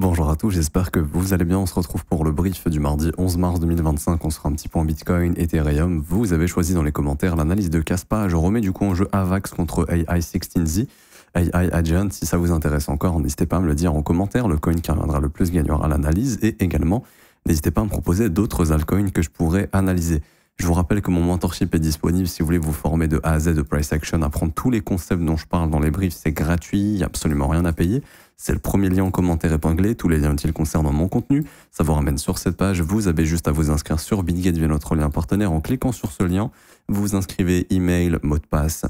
Bonjour à tous, j'espère que vous allez bien. On se retrouve pour le brief du mardi 11 mars 2025. On sera un petit peu en Bitcoin, Ethereum. Vous avez choisi dans les commentaires l'analyse de Kaspa. Je remets du coup en jeu Avax contre AI16Z, AI Agent. Si ça vous intéresse encore, n'hésitez pas à me le dire en commentaire. Le coin qui reviendra le plus gagnera l'analyse. Et également, n'hésitez pas à me proposer d'autres altcoins que je pourrais analyser. Je vous rappelle que mon mentorship est disponible si vous voulez vous former de A à Z de price action, apprendre tous les concepts dont je parle dans les briefs. C'est gratuit, il n'y a absolument rien à payer. C'est le premier lien en commentaire épinglé. Tous les liens utiles concernant mon contenu, ça vous ramène sur cette page. Vous avez juste à vous inscrire sur BitGet via notre lien partenaire. En cliquant sur ce lien, vous vous inscrivez email, mot de passe.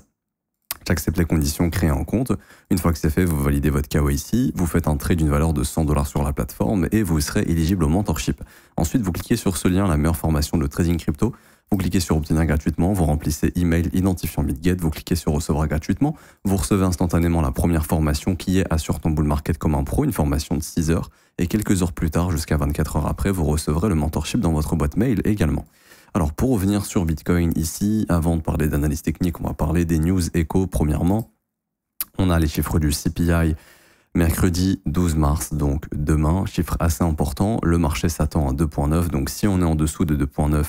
J'accepte les conditions, créer un compte. Une fois que c'est fait, vous validez votre KYC, vous faites un trade d'une valeur de 100 $ sur la plateforme et vous serez éligible au mentorship. Ensuite, vous cliquez sur ce lien, la meilleure formation de trading crypto. Vous cliquez sur obtenir gratuitement, vous remplissez email identifiant BitGet, vous cliquez sur recevoir gratuitement, vous recevez instantanément la première formation qui est Assure ton bull market comme un pro, une formation de 6 heures. Et quelques heures plus tard, jusqu'à 24 heures après, vous recevrez le mentorship dans votre boîte mail également. Alors pour revenir sur Bitcoin ici, avant de parler d'analyse technique, on va parler des news éco. Premièrement, on a les chiffres du CPI mercredi 12 mars, donc demain, chiffre assez important. Le marché s'attend à 2,9, donc si on est en dessous de 2,9,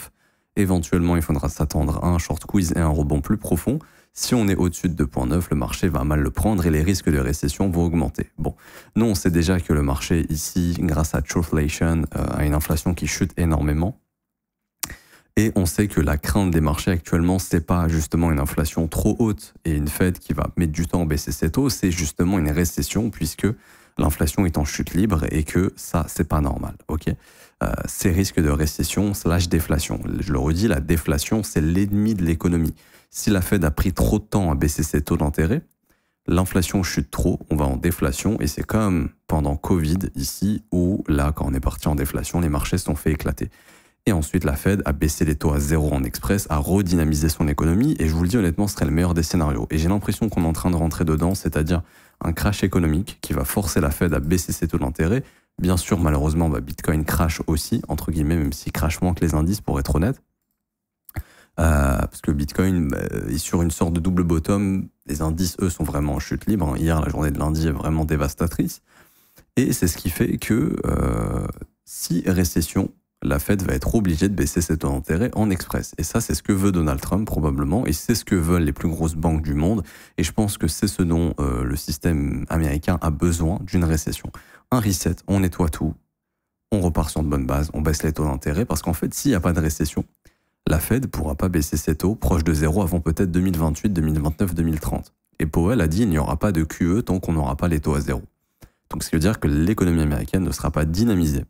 éventuellement il faudra s'attendre à un short squeeze et un rebond plus profond. Si on est au-dessus de 2,9, le marché va mal le prendre et les risques de récession vont augmenter. Bon, nous on sait déjà que le marché ici, grâce à Truthflation, a une inflation qui chute énormément. Et on sait que la crainte des marchés actuellement, c'est pas justement une inflation trop haute et une Fed qui va mettre du temps à baisser ses taux, c'est justement une récession puisque l'inflation est en chute libre et que ça, c'est pas normal. Ok, ces risques de récession / déflation. Je le redis, la déflation, c'est l'ennemi de l'économie. Si la Fed a pris trop de temps à baisser ses taux d'intérêt, l'inflation chute trop, on va en déflation et c'est comme pendant Covid ici où là, quand on est parti en déflation, les marchés se sont fait éclater. Et ensuite, la Fed a baissé les taux à 0 en express, a redynamisé son économie, et je vous le dis honnêtement, ce serait le meilleur des scénarios. Et j'ai l'impression qu'on est en train de rentrer dedans, c'est-à-dire un crash économique qui va forcer la Fed à baisser ses taux d'intérêt. Bien sûr, malheureusement, Bitcoin crash aussi, entre guillemets, même s'il crash moins que les indices, pour être honnête. Parce que Bitcoin est sur une sorte de double bottom. Les indices, eux, sont vraiment en chute libre. Hier, la journée de lundi est vraiment dévastatrice. Et c'est ce qui fait que si récession, la Fed va être obligée de baisser ses taux d'intérêt en express. Et ça, c'est ce que veut Donald Trump probablement, et c'est ce que veulent les plus grosses banques du monde. Et je pense que c'est ce dont le système américain a besoin d'une récession. Un reset, on nettoie tout, on repart sur de bonnes bases, on baisse les taux d'intérêt, parce qu'en fait, s'il n'y a pas de récession, la Fed ne pourra pas baisser ses taux proches de zéro avant peut-être 2028, 2029, 2030. Et Powell a dit qu'il n'y aura pas de QE tant qu'on n'aura pas les taux à zéro. Donc, ce qui veut dire que l'économie américaine ne sera pas dynamisée,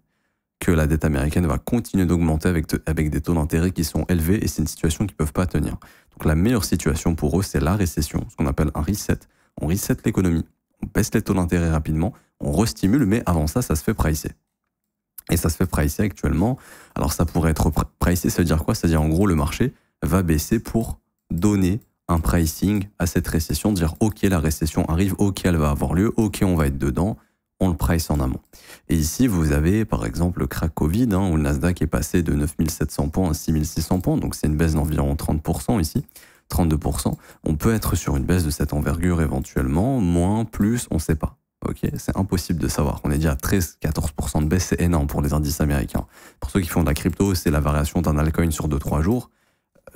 que la dette américaine va continuer d'augmenter avec des taux d'intérêt qui sont élevés et c'est une situation qu'ils ne peuvent pas tenir. Donc la meilleure situation pour eux, c'est la récession, ce qu'on appelle un reset. On reset l'économie, on baisse les taux d'intérêt rapidement, on restimule, mais avant ça, ça se fait pricer. Et ça se fait pricer actuellement. Alors ça pourrait être pricé, ça veut dire quoi? C'est-à-dire en gros, le marché va baisser pour donner un pricing à cette récession, dire ok, la récession arrive, ok, elle va avoir lieu, ok, on va être dedans. On le price en amont. Et ici, vous avez par exemple le crack Covid, où le Nasdaq est passé de 9700 points à 6600 points, donc c'est une baisse d'environ 30% ici, 32%. On peut être sur une baisse de cette envergure éventuellement, moins, plus, on ne sait pas. Ok, c'est impossible de savoir. On est déjà à 13-14% de baisse, c'est énorme pour les indices américains. Pour ceux qui font de la crypto, c'est la variation d'un altcoin sur 2-3 jours.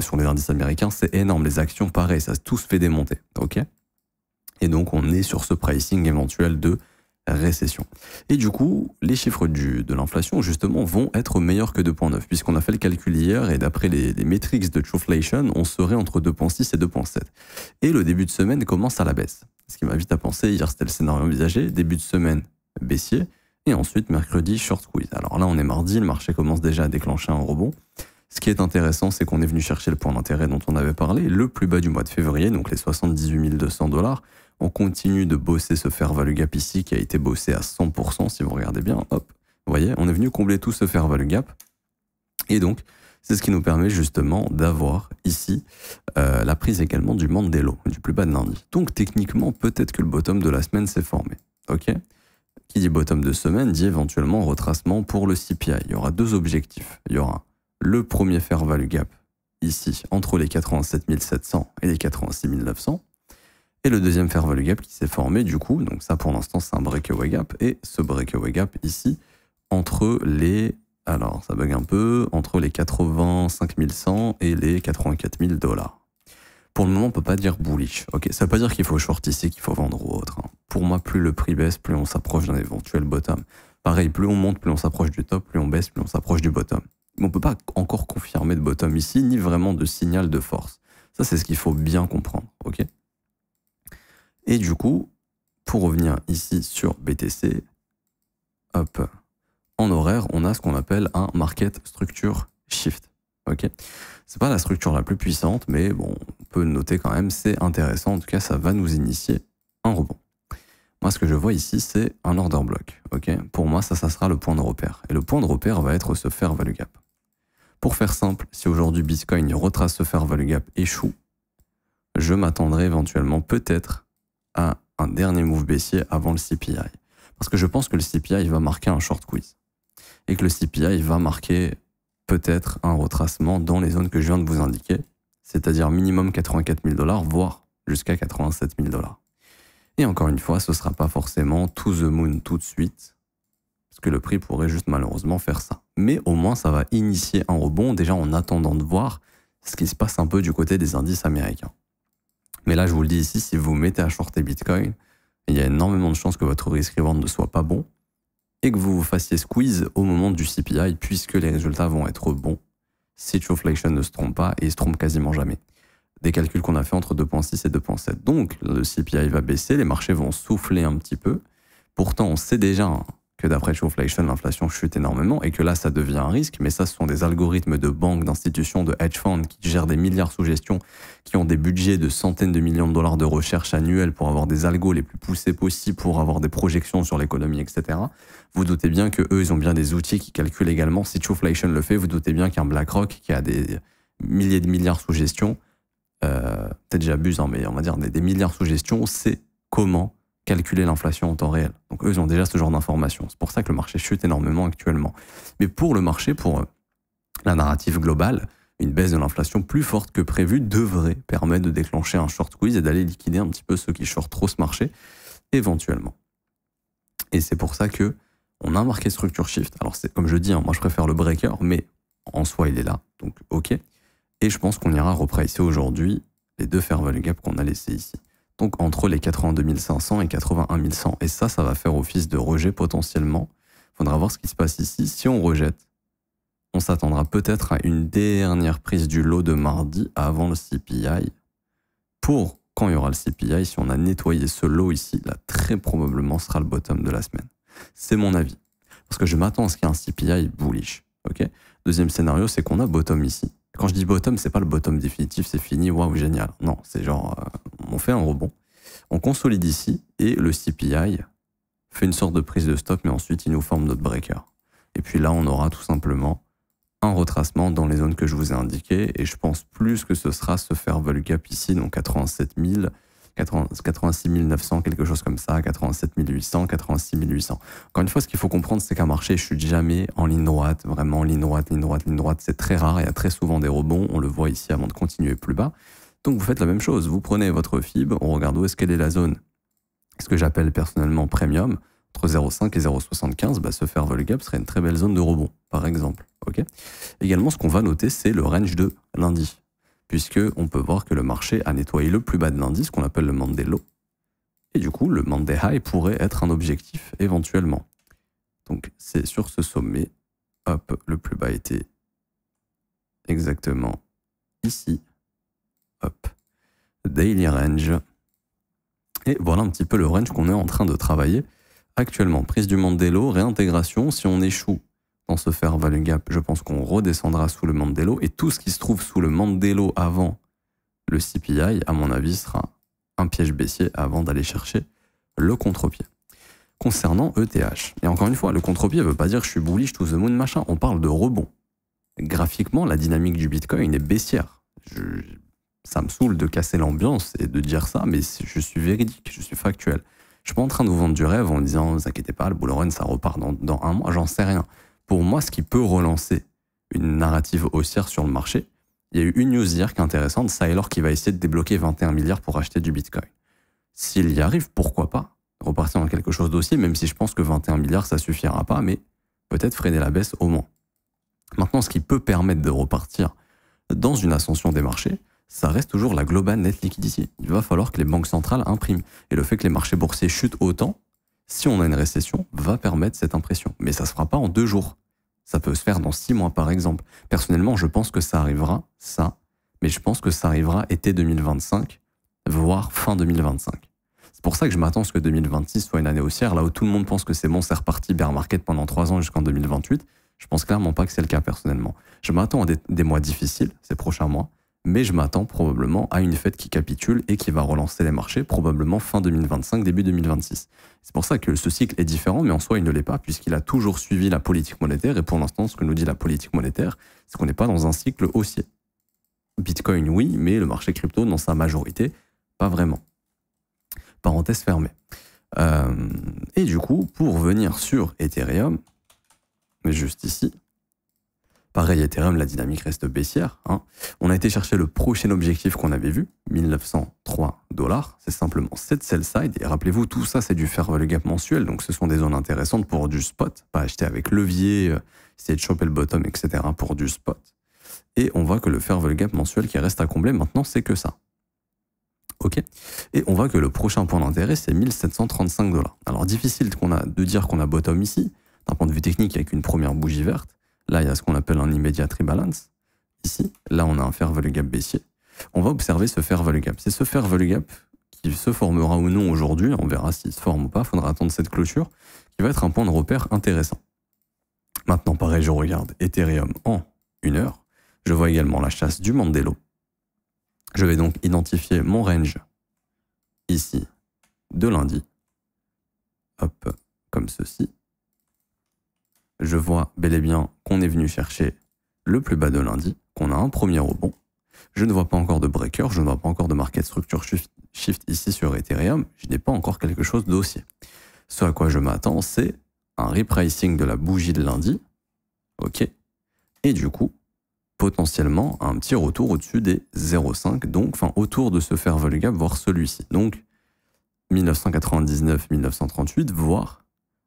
Sur les indices américains, c'est énorme. Les actions, pareil, ça tout se fait démonter. Ok. Et donc, on est sur ce pricing éventuel de récession. Et du coup, les chiffres de l'inflation, justement, vont être meilleurs que 2,9, puisqu'on a fait le calcul hier, et d'après les métriques de Truthflation, on serait entre 2,6 et 2,7. Et le début de semaine commence à la baisse. Ce qui m'invite à penser, hier c'était le scénario envisagé, début de semaine baissier, et ensuite mercredi short squeeze. Alors là, on est mardi, le marché commence déjà à déclencher un rebond. Ce qui est intéressant, c'est qu'on est venu chercher le point d'intérêt dont on avait parlé, le plus bas du mois de février, donc les 78 200 $. On continue de bosser ce fair value gap ici qui a été bossé à 100% si vous regardez bien. Hop, vous voyez, on est venu combler tout ce fair value gap. Et donc, c'est ce qui nous permet justement d'avoir ici la prise également du Mandelo, du plus bas de lundi. Donc techniquement, peut-être que le bottom de la semaine s'est formé. Ok ? Qui dit bottom de semaine dit éventuellement retracement pour le CPI. Il y aura deux objectifs. Il y aura le premier fair value gap ici entre les 87 700 et les 86 900. Et le deuxième fair value gap qui s'est formé du coup, donc ça pour l'instant c'est un breakaway gap, et ce breakaway gap ici, entre les, alors ça bug un peu, entre les 85 100 et les 84 000 $. Pour le moment on peut pas dire bullish, ok, ça veut pas dire qu'il faut short ici, qu'il faut vendre ou autre. Hein. Pour moi plus le prix baisse, plus on s'approche d'un éventuel bottom. Pareil, plus on monte, plus on s'approche du top, plus on baisse, plus on s'approche du bottom. Mais on peut pas encore confirmer de bottom ici, ni vraiment de signal de force. Ça c'est ce qu'il faut bien comprendre, ok. Et du coup, pour revenir ici sur BTC, hop, en horaire, on a ce qu'on appelle un market structure shift. Ok, c'est pas la structure la plus puissante, mais bon, on peut le noter quand même, c'est intéressant. En tout cas, ça va nous initier un rebond. Moi, ce que je vois ici, c'est un order block. Ok, pour moi, ça sera le point de repère. Et le point de repère va être ce fair value gap. Pour faire simple, si aujourd'hui Bitcoin retrace ce fair value gap échoue, je m'attendrai éventuellement peut-être à un dernier move baissier avant le CPI. Parce que je pense que le CPI va marquer un short quiz. Et que le CPI va marquer peut-être un retracement dans les zones que je viens de vous indiquer, c'est-à-dire minimum 84 000 $, voire jusqu'à 87 000 $. Et encore une fois, ce ne sera pas forcément to the moon tout de suite, parce que le prix pourrait juste malheureusement faire ça. Mais au moins, ça va initier un rebond, déjà en attendant de voir ce qui se passe un peu du côté des indices américains. Mais là, je vous le dis ici, si vous mettez à shorter Bitcoin, il y a énormément de chances que votre risk reward ne soit pas bon et que vous vous fassiez squeeze au moment du CPI puisque les résultats vont être bons si Trueflation ne se trompe pas et il se trompe quasiment jamais. Des calculs qu'on a fait entre 2.6 et 2.7. Donc, le CPI va baisser, les marchés vont souffler un petit peu. Pourtant, on sait déjà que d'après Trueflation, l'inflation chute énormément et que là, ça devient un risque. Mais ça, ce sont des algorithmes de banques, d'institutions, de hedge funds qui gèrent des milliards sous gestion, qui ont des budgets de centaines de millions de dollars de recherche annuelle pour avoir des algos les plus poussés possibles, pour avoir des projections sur l'économie, etc. Vous doutez bien que eux, ils ont bien des outils qui calculent également. Si Trueflation le fait, vous doutez bien qu'un BlackRock qui a des milliers de milliards sous gestion, peut-être j'abuse, hein, mais on va dire des milliards sous gestion, sait comment calculer l'inflation en temps réel. Donc eux, ils ont déjà ce genre d'informations. C'est pour ça que le marché chute énormément actuellement. Mais pour le marché, pour la narrative globale, une baisse de l'inflation plus forte que prévu devrait permettre de déclencher un short squeeze et d'aller liquider un petit peu ceux qui shortent trop ce marché, éventuellement. Et c'est pour ça que on a un marqué structure shift. Alors c'est comme je dis, hein, moi je préfère le breaker, mais en soi il est là, donc ok. Et je pense qu'on ira repricer aujourd'hui les deux fair value gap qu'on a laissés ici. Donc entre les 82 500 et 81 100. Et ça va faire office de rejet potentiellement. Il faudra voir ce qui se passe ici. Si on rejette, on s'attendra peut-être à une dernière prise du lot de mardi avant le CPI. Pour quand il y aura le CPI, si on a nettoyé ce lot ici, là très probablement sera le bottom de la semaine. C'est mon avis. Parce que je m'attends à ce qu'il y ait un CPI bullish. Okay. Deuxième scénario, c'est qu'on a bottom ici. Quand je dis bottom, c'est pas le bottom définitif, c'est fini, waouh, génial. Non, c'est genre, on fait un rebond, on consolide ici, et le CPI fait une sorte de prise de stop, mais ensuite il nous forme notre breaker. Et puis là, on aura tout simplement un retracement dans les zones que je vous ai indiquées, et je pense plus que ce sera ce fair value gap ici, donc 87 000, 86 900, quelque chose comme ça, 87 800, 86 800. Encore une fois, ce qu'il faut comprendre, c'est qu'un marché ne chute jamais en ligne droite, vraiment ligne droite, ligne droite, ligne droite. C'est très rare, il y a très souvent des rebonds, on le voit ici avant de continuer plus bas. Donc vous faites la même chose, vous prenez votre FIB, on regarde où est-ce qu'elle est la zone. Ce que j'appelle personnellement premium, entre 0,5 et 0,75, bah, ce fair value gap serait une très belle zone de rebond, par exemple. Okay. Également, ce qu'on va noter, c'est le range de lundi, puisqu'on peut voir que le marché a nettoyé le plus bas de l'indice, qu'on appelle le Monday Low. Et du coup, le Monday High pourrait être un objectif éventuellement. Donc, c'est sur ce sommet, hop, le plus bas était exactement ici, hop, Daily Range. Et voilà un petit peu le range qu'on est en train de travailler actuellement. Prise du Monday Low, réintégration, si on échoue dans ce fair value gap, je pense qu'on redescendra sous le Monday Low, et tout ce qui se trouve sous le Monday Low avant le CPI, à mon avis, sera un piège baissier avant d'aller chercher le contre-pied. Concernant ETH, et encore une fois, le contre-pied ne veut pas dire que je suis bullish to the moon, machin, on parle de rebond. Graphiquement, la dynamique du Bitcoin est baissière. Ça me saoule de casser l'ambiance et de dire ça, mais je suis véridique, je suis factuel. Je suis pas en train de vous vendre du rêve en disant, ne vous inquiétez pas, le bull run, ça repart dans un mois, j'en sais rien. Pour moi, ce qui peut relancer une narrative haussière sur le marché, il y a eu une news hier qui est intéressante, Saylor qui va essayer de débloquer 21 milliards pour acheter du Bitcoin. S'il y arrive, pourquoi pas repartir dans quelque chose d'haussier, même si je pense que 21 milliards, ça suffira pas, mais peut-être freiner la baisse au moins. Maintenant, ce qui peut permettre de repartir dans une ascension des marchés, ça reste toujours la global net liquidity. Il va falloir que les banques centrales impriment. Et le fait que les marchés boursiers chutent autant, si on a une récession, va permettre cette impression. Mais ça ne se fera pas en 2 jours. Ça peut se faire dans 6 mois, par exemple. Personnellement, je pense que ça arrivera, ça, mais je pense que ça arrivera été 2025, voire fin 2025. C'est pour ça que je m'attends à ce que 2026 soit une année haussière, là où tout le monde pense que c'est bon, c'est reparti bear market pendant 3 ans jusqu'en 2028. Je pense clairement pas que c'est le cas personnellement. Je m'attends à des mois difficiles, ces prochains mois, mais je m'attends probablement à une Fed qui capitule et qui va relancer les marchés, probablement fin 2025, début 2026. C'est pour ça que ce cycle est différent, mais en soi, il ne l'est pas, puisqu'il a toujours suivi la politique monétaire, et pour l'instant, ce que nous dit la politique monétaire, c'est qu'on n'est pas dans un cycle haussier. Bitcoin, oui, mais le marché crypto, dans sa majorité, pas vraiment. Parenthèse fermée. Et du coup, pour venir sur Ethereum, juste ici, pareil, Ethereum, la dynamique reste baissière. On a été chercher le prochain objectif qu'on avait vu, 1903 $. C'est simplement cette sell side. Et rappelez-vous, tout ça, c'est du fair value gap mensuel. Donc, ce sont des zones intéressantes pour du spot. Pas acheter avec levier, essayer de choper le bottom, etc. pour du spot. Et on voit que le fair value gap mensuel qui reste à combler maintenant, c'est que ça. OK. Et on voit que le prochain point d'intérêt, c'est 1735 $. Alors, difficile de dire qu'on a bottom ici. D'un point de vue technique, avec une première bougie verte. Là, il y a ce qu'on appelle un immediate rebalance. Ici, là, on a un fair value gap baissier. On va observer ce fair value gap. C'est ce fair value gap qui se formera ou non aujourd'hui. On verra s'il se forme ou pas. Il faudra attendre cette clôture qui va être un point de repère intéressant. Maintenant, pareil, je regarde Ethereum en 1 heure. Je vois également la chasse du Mandelo. Je vais donc identifier mon range ici de lundi. Hop, comme ceci. Je vois bel et bien qu'on est venu chercher le plus bas de lundi, qu'on a un premier rebond. Je ne vois pas encore de breaker, je ne vois pas encore de market structure shift ici sur Ethereum. Je n'ai pas encore quelque chose d'haussier. Ce à quoi je m'attends, c'est un repricing de la bougie de lundi. OK. Et du coup, potentiellement, un petit retour au-dessus des 0,5, donc enfin autour de ce fair value gap, voire celui-ci. Donc, 1999, 1938, voire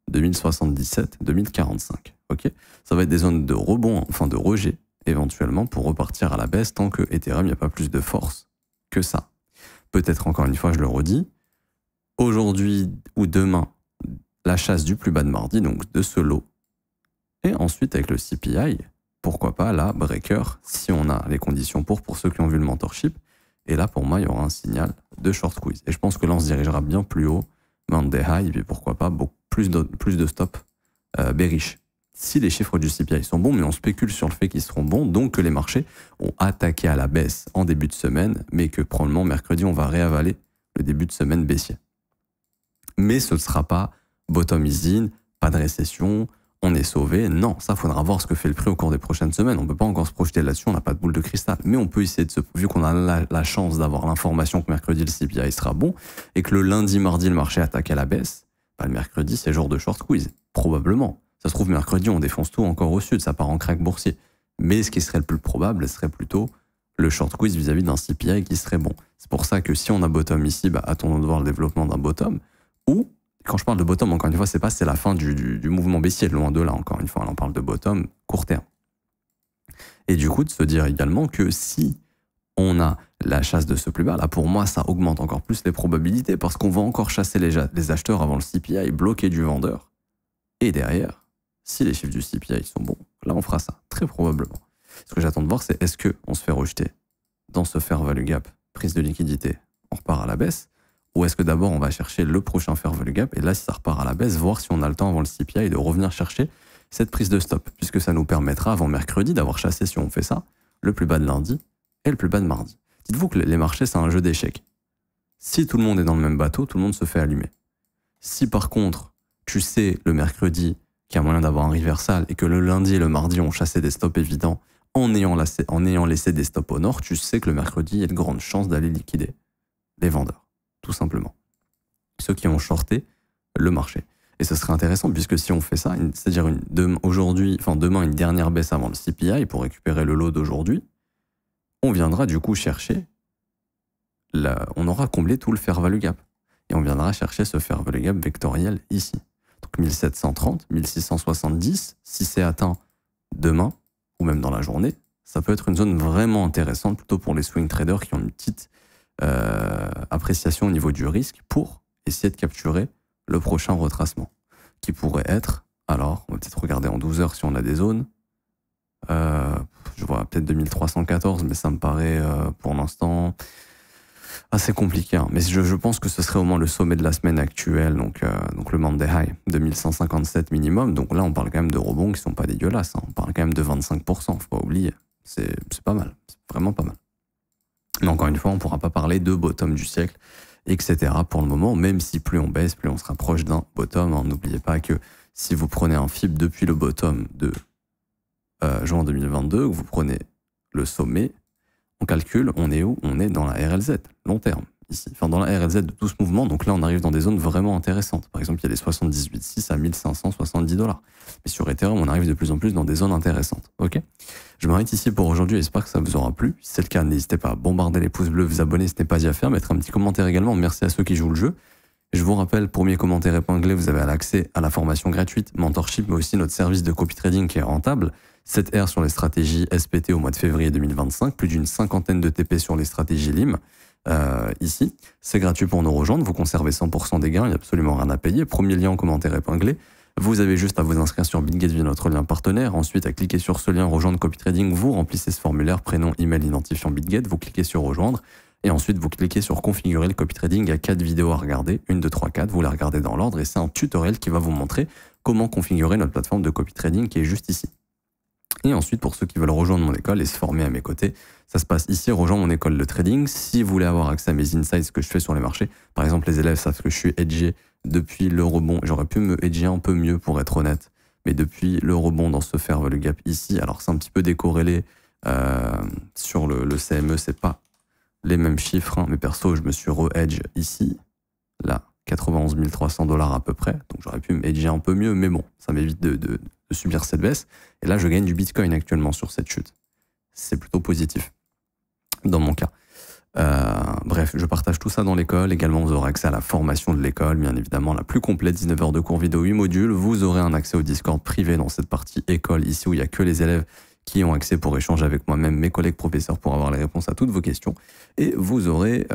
2077, 2045. Ok, ça va être des zones de rebond, enfin de rejet, éventuellement, pour repartir à la baisse tant que Ethereum, il n'y a pas plus de force que ça. Peut-être encore une fois, je le redis, aujourd'hui ou demain, la chasse du plus bas de mardi, donc de ce lot. Et ensuite, avec le CPI, pourquoi pas la breaker, si on a les conditions pour ceux qui ont vu le mentorship. Et là, pour moi, il y aura un signal de short squeeze. Et je pense que là, on se dirigera bien plus haut, Monday high, et puis pourquoi pas beaucoup plus de stop bearish. Si les chiffres du CPI sont bons, mais on spécule sur le fait qu'ils seront bons, donc que les marchés ont attaqué à la baisse en début de semaine, mais que probablement mercredi, on va réavaler le début de semaine baissier. Mais ce ne sera pas bottom is in, pas de récession, on est sauvé. Non, ça, faudra voir ce que fait le prix au cours des prochaines semaines. On ne peut pas encore se projeter là-dessus, on n'a pas de boule de cristal. Mais on peut essayer vu qu'on a la chance d'avoir l'information que mercredi, le CPI sera bon, et que le lundi, mardi, le marché attaque à la baisse, le mercredi, c'est jour de short squeeze. Probablement. Ça se trouve, mercredi, on défonce tout encore au sud, ça part en crack boursier. Mais ce qui serait le plus probable, serait plutôt le short squeeze vis-à-vis d'un CPI qui serait bon. C'est pour ça que si on a bottom ici, attendons de voir le développement d'un bottom. Ou, quand je parle de bottom, encore une fois, c'est la fin du mouvement baissier, loin de là, encore une fois. Là, on parle de bottom court terme. Et du coup, de se dire également que si on a la chasse de ce plus bas, là pour moi ça augmente encore plus les probabilités parce qu'on va encore chasser les acheteurs avant le CPI, bloquer du vendeur. Et derrière, si les chiffres du CPI sont bons, là on fera ça, très probablement. Ce que j'attends de voir, c'est est-ce qu'on se fait rejeter dans ce fair value gap, prise de liquidité, on repart à la baisse, ou est-ce que d'abord on va chercher le prochain fair value gap, et là si ça repart à la baisse, voir si on a le temps avant le CPI de revenir chercher cette prise de stop, puisque ça nous permettra avant mercredi d'avoir chassé, si on fait ça, le plus bas de lundi, et le plus bas de mardi. Dites-vous que les marchés, c'est un jeu d'échecs. Si tout le monde est dans le même bateau, tout le monde se fait allumer. Si par contre, tu sais le mercredi qu'il y a moyen d'avoir un reversal et que le lundi et le mardi ont chassé des stops évidents en ayant laissé des stops au nord, tu sais que le mercredi, il y a de grandes chances d'aller liquider les vendeurs, tout simplement. Ceux qui ont shorté le marché. Et ce serait intéressant puisque si on fait ça, c'est-à-dire demain une dernière baisse avant le CPI pour récupérer le lot d'aujourd'hui, on viendra du coup chercher, on aura comblé tout le fair value gap. et on viendra chercher ce fair value gap vectoriel ici. Donc 1730, 1670, si c'est atteint demain ou même dans la journée, ça peut être une zone vraiment intéressante plutôt pour les swing traders qui ont une petite appréciation au niveau du risque pour essayer de capturer le prochain retracement qui pourrait être, alors on va peut-être regarder en 12 heures si on a des zones, je vois peut-être 2314 mais ça me paraît pour l'instant assez compliqué, hein. Mais je pense que ce serait au moins le sommet de la semaine actuelle, donc le Monday High, 2157 minimum. Donc là, on parle quand même de rebonds qui sont pas dégueulasses, hein. On parle quand même de 25%, faut pas oublier. C'est pas mal, c'est vraiment pas mal. Mais encore une fois, on pourra pas parler de bottom du siècle, etc. pour le moment, même si plus on baisse, plus on se rapproche d'un bottom, hein. N'oubliez pas que si vous prenez un FIB depuis le bottom de juin 2022, que vous prenez le sommet, on calcule, on est où? On est dans la RLZ, long terme, ici. Enfin, dans la RLZ de tout ce mouvement. Donc là, on arrive dans des zones vraiment intéressantes. Par exemple, il y a les 78,6 à 1570 $. Mais sur Ethereum, on arrive de plus en plus dans des zones intéressantes. Ok? Je m'arrête ici pour aujourd'hui. J'espère que ça vous aura plu. Si c'est le cas, n'hésitez pas à bombarder les pouces bleus, vous abonner si ce n'est pas déjà fait, mettre un petit commentaire également. Merci à ceux qui jouent le jeu. Je vous rappelle, premier commentaire épinglé, vous avez l'accès à la formation gratuite, mentorship, mais aussi notre service de copy trading qui est rentable. 7R sur les stratégies SPT au mois de février 2025, plus d'une cinquantaine de TP sur les stratégies LIM. Ici, c'est gratuit pour nous rejoindre, vous conservez 100% des gains, il n'y a absolument rien à payer. Premier lien en commentaire épinglé. Vous avez juste à vous inscrire sur BitGet via notre lien partenaire. Ensuite, à cliquer sur ce lien rejoindre copy trading, vous remplissez ce formulaire, prénom, email, identifiant BitGet, vous cliquez sur rejoindre. Et ensuite, vous cliquez sur configurer le copy trading. Il y a 4 vidéos à regarder, 1, 2, 3, 4. Vous les regardez dans l'ordre et c'est un tutoriel qui va vous montrer comment configurer notre plateforme de copy trading qui est juste ici. Et ensuite, pour ceux qui veulent rejoindre mon école et se former à mes côtés, ça se passe ici, rejoindre mon école de trading. Si vous voulez avoir accès à mes insights, que je fais sur les marchés, par exemple, les élèves savent que je suis hedgé depuis le rebond. J'aurais pu me hedger un peu mieux pour être honnête, mais depuis le rebond dans ce fair value gap ici, alors c'est un petit peu décorrélé sur le CME, c'est pas les mêmes chiffres, hein, mais perso, je me suis re-hedge ici, là, 91 300 $ à peu près, donc j'aurais pu me hedger un peu mieux, mais bon, ça m'évite de subir cette baisse. Et là, je gagne du Bitcoin actuellement sur cette chute. C'est plutôt positif, dans mon cas. Bref, je partage tout ça dans l'école. Également, vous aurez accès à la formation de l'école, bien évidemment, la plus complète, 19 heures de cours vidéo, 8 modules. Vous aurez un accès au Discord privé dans cette partie école, ici où il n'y a que les élèves qui ont accès pour échanger avec moi-même, mes collègues professeurs, pour avoir les réponses à toutes vos questions. Et vous avez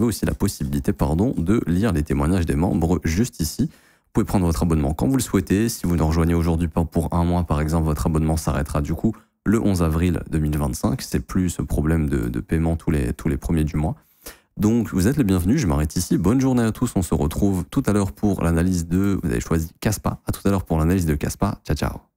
aussi la possibilité de lire les témoignages des membres juste ici. Vous pouvez prendre votre abonnement quand vous le souhaitez. Si vous nous rejoignez aujourd'hui pour un mois, par exemple, votre abonnement s'arrêtera du coup le 11 avril 2025. C'est plus ce problème de paiement tous les premiers du mois. Donc, vous êtes les bienvenus. Je m'arrête ici. Bonne journée à tous. On se retrouve tout à l'heure pour l'analyse de... Vous avez choisi Kaspa. À tout à l'heure pour l'analyse de Kaspa. Ciao, ciao.